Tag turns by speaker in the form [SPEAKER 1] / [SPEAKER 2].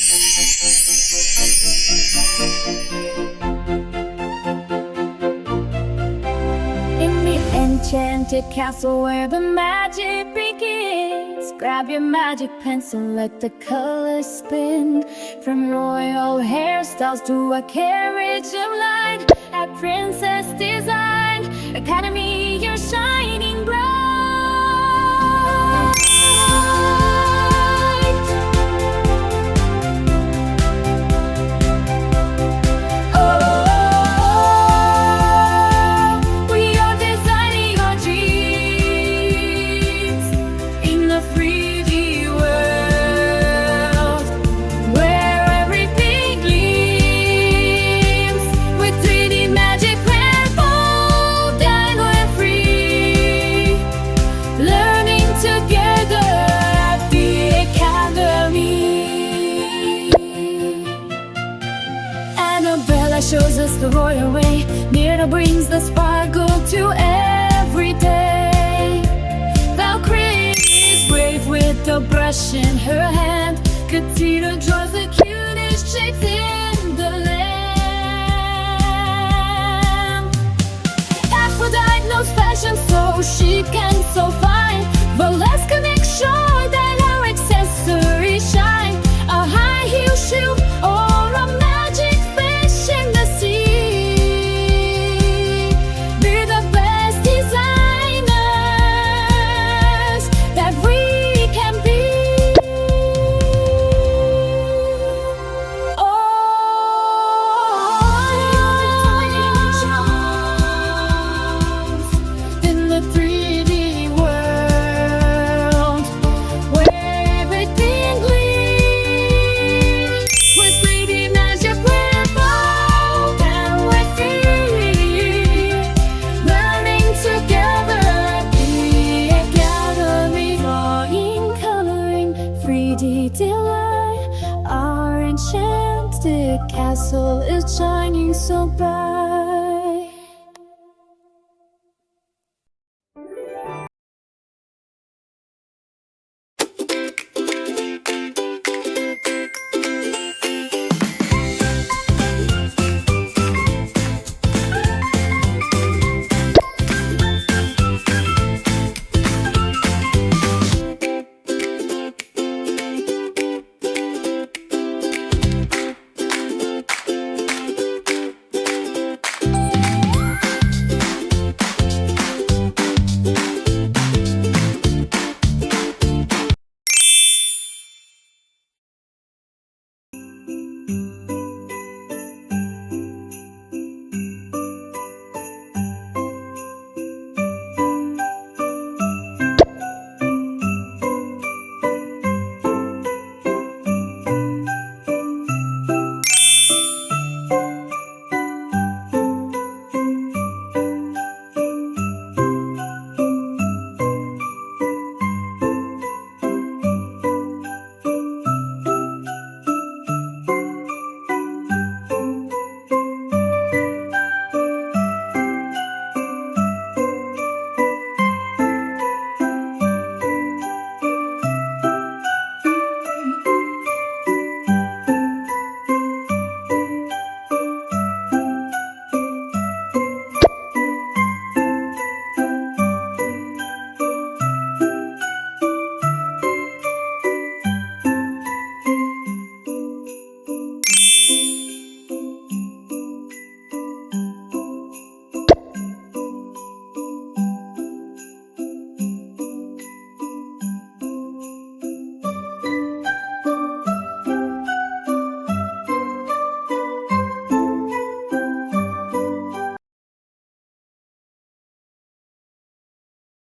[SPEAKER 1] In the enchanted castle where the magic begins, grab your magic pencil, let the colors spin. From royal hairstyles to a carriage of light, at Princess Design Academy, you're shining bright. Shows us the royal way. Mirror brings the sparkle to every day. Valkyrie is brave with the brush in her hand. Katina draws the cutest shapes in the land. Aphrodite knows fashion, so chic and so fine. Valeska makes sure that her accessories shine. A high heel shoe or a magic fish in the sea. Be the best designers that we can be. In the 3D world where everything gleams, with 3D magic we're bold and we're free. Learning together at the Academy. Drawing, coloring, 3D delight. Our enchanted castle is shining so bright.